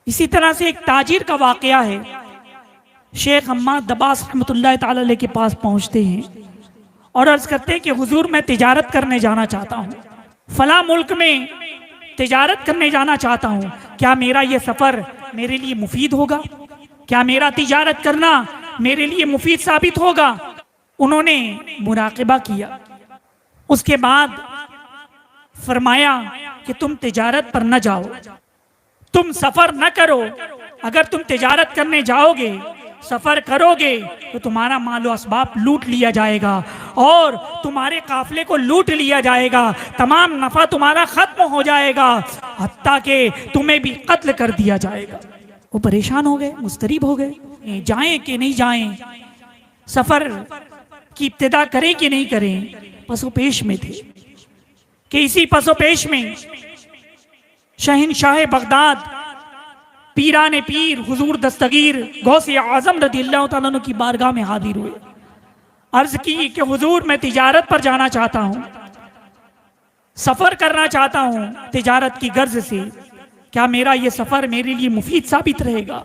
इसी तरह से एक ताजिर का वाकया है। शेख हम्माद अब्बास रहमतुल्लाह ताला अलैह के पास पहुंचते हैं और अर्ज करते हैं कि हुजूर मैं तिजारत करने जाना चाहता हूँ, फला मुल्क में तिजारत करने जाना चाहता हूँ, क्या मेरा ये सफ़र मेरे लिए मुफीद होगा? क्या मेरा तिजारत करना मेरे लिए मुफीद साबित होगा? उन्होंने मुराक़बा किया, उसके बाद फरमाया कि तुम तिजारत पर न जाओ, तुम सफ़र न करो। अगर तुम तिजारत करने जाओगे, सफ़र करोगे तो तुम्हारा मालो असबाब लूट लिया जाएगा और तुम्हारे काफिले को लूट लिया जाएगा, तमाम नफ़ा तुम्हारा ख़त्म हो जाएगा, हत्ता के तुम्हें भी कत्ल कर दिया जाएगा। वो परेशान हो गए, मुस्तरीब हो गए, जाएं कि नहीं जाएं, सफ़र की इब्तिदा करें कि नहीं करें। पसोपेश में थे कि इसी पसोपेश में शहनशाह बगदाद पीराने पीर हुजूर दस्तगीर गौसे आजम रज़ियल्लाहु ताला अन्हु की बारगाह में हाजिर हुए। अर्ज की कि हुजूर मैं तिजारत पर जाना चाहता हूँ, सफ़र करना चाहता हूँ तिजारत की गर्ज से, क्या मेरा ये सफ़र मेरे लिए मुफीद साबित रहेगा?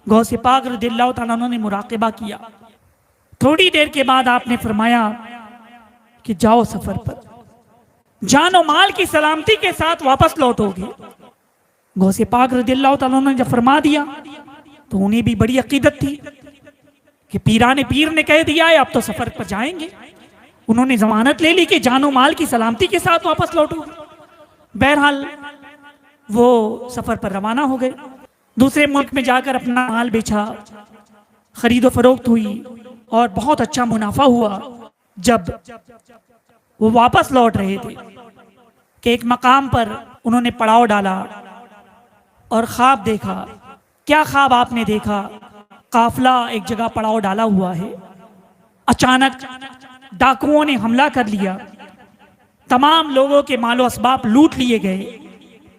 गौसे पाक रज़ियल्लाहु ताला अन्हु ने मुराक़बा किया। थोड़ी देर के बाद आपने फरमाया कि जाओ सफ़र पर, जान और माल की सलामती के साथ वापस लौटोगे। गौसे पाक रज़ियल्लाहु ताला अन्हु ने जब फरमा दिया तो उन्हें भी बड़ी अकीदत थी कि पीराने पीर ने कह दिया है अब तो सफ़र पर जाएंगे। उन्होंने जमानत ले ली कि जानो माल की सलामती के साथ वापस लौटोगे। बहरहाल वो सफ़र पर रवाना हो गए, दूसरे मुल्क में जाकर अपना माल बेचा, खरीदो फरोख्त हुई और बहुत अच्छा मुनाफा हुआ। जब वो वापस लौट रहे थे कि एक मकाम पर उन्होंने पड़ाव डाला और ख्वाब देखा। क्या ख्वाब आपने देखा? काफिला एक जगह पड़ाव डाला हुआ है, अचानक डाकुओं ने हमला कर लिया, तमाम लोगों के मालो असबाब लूट लिए गए,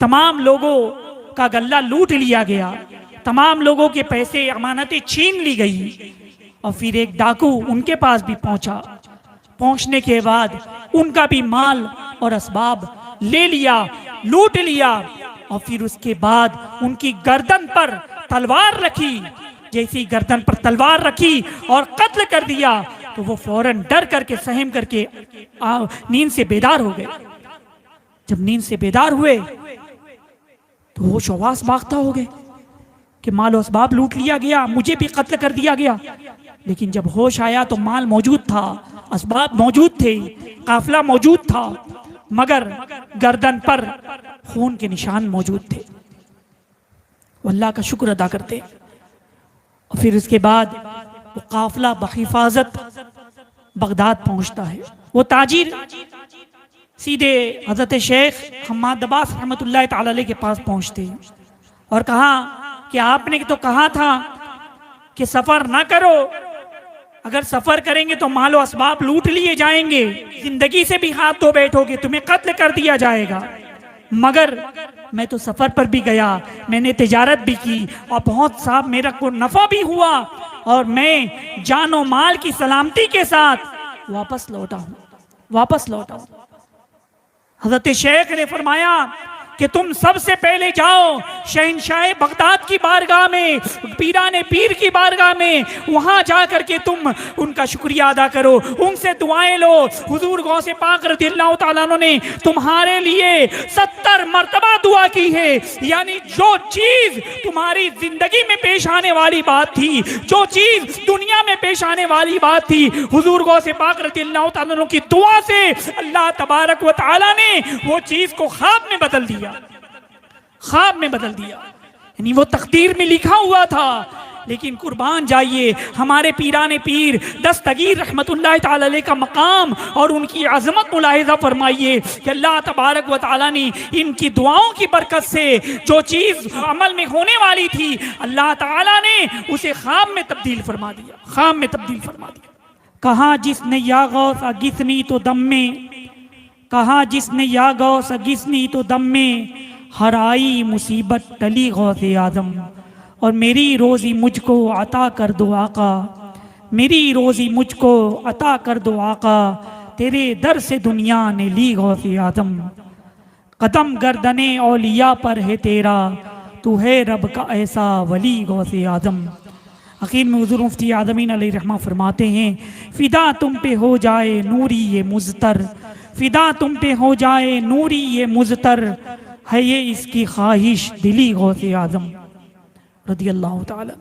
तमाम लोगों का गल्ला लूट लिया गया, तमाम लोगों के पैसे अमानतें छीन ली गई। और फिर एक डाकू उनके पास भी पहुंचा, पहुंचने के बाद उनका भी माल और असबाब ले लिया, लूट लिया और फिर उसके बाद उनकी गर्दन पर तलवार रखी। जैसी गर्दन पर तलवार रखी और कत्ल कर दिया तो वो फौरन डर करके सहम करके नींद से बेदार हो गए। जब नींद से बेदार हुए तो होश हवास बाख्ता हो गए कि माल असबाब लूट लिया गया, मुझे भी कत्ल कर दिया गया। लेकिन जब होश आया तो माल मौजूद था, असबाब मौजूद थे, काफिला मौजूद था, मगर गर्दन पर खून के निशान मौजूद थे। अल्लाह का शुक्र अदा करते। और फिर उसके बाद वो काफिला बहिफाजत बगदाद पहुंचता है। वो ताजिर सीधे हजरत शेख हम्माद अब्बास रहमतुल्लाह ताला अलैह के पास पहुंचते हैं और कहा कि आपने तो कहा था कि सफ़र ना करो, अगर सफ़र करेंगे तो मालो असबाब लूट लिए जाएंगे, जिंदगी से भी हाथ धो बैठोगे, तुम्हें कत्ल कर दिया जाएगा। मगर मैं तो सफ़र पर भी गया, मैंने तिजारत भी की और बहुत साहब मेरा को नफ़ा भी हुआ और मैं जानो माल की सलामती के साथ वापस लौटा हूँ। हज़रत शेख ने फरमाया कि तुम सबसे पहले जाओ शहनशाह बगदाद की बारगाह में, पीराने पीर की बारगाह में, वहां जा करके तुम उनका शुक्रिया अदा करो, उनसे दुआएं लो। हुजूर गौसे पाक रज़ियल्लाहु ताला अन्हु ने तुम्हारे लिए 70 मर्तबा दुआ की है। यानी जो चीज तुम्हारी जिंदगी में पेश आने वाली बात थी, जो चीज दुनिया में पेश आने वाली बात थी, हुजूर गौसे पाक रज़ियल्लाहु ताला अन्हु की दुआ से अल्लाह तबारक व तआला ने वो चीज को ख्वाब में बदल दिया, यानी वो तकदीर में लिखा हुआ था। लेकिन कुर्बान जाइए हमारे पीराने पीर दस्तगीर रहमतुल्लाह ताला अलैह का मकाम और उनकी अजमत मुलाहिजा फरमाइए कि अल्लाह तबारक व तआला ने इनकी दुआओं की बरकत से जो चीज़ अमल में होने वाली थी, अल्लाह ताला ने उसे ख्वाब में तब्दील फरमा दिया। कहा जिसने या गौस अगिसनी तो दम में, कहा जिसने या गौस अगिसनी तो दम में, हर आई मुसीबत टली गौसे आजम। और मेरी रोज़ी मुझको अता कर दो आका, मेरी रोज़ी मुझको अता कर दो आका, तेरे दर से दुनिया ने ली गौसे आजम। कदम गर्दने औलिया पर है तेरा, तू है रब का ऐसा वली गौसे आजम। आखिर में हुज़ूर मुफ्ती आदमीन अलैहिर्रहमा फरमाते हैं, फिदा तुम पे हो जाए नूरी ये मुज़तर, फिदा तुम पे हो जाए नूरी ये मुज़तर, है ये इसकी ख्वाहिश दिली गौसे आजम रज़ियल्लाहु ताला।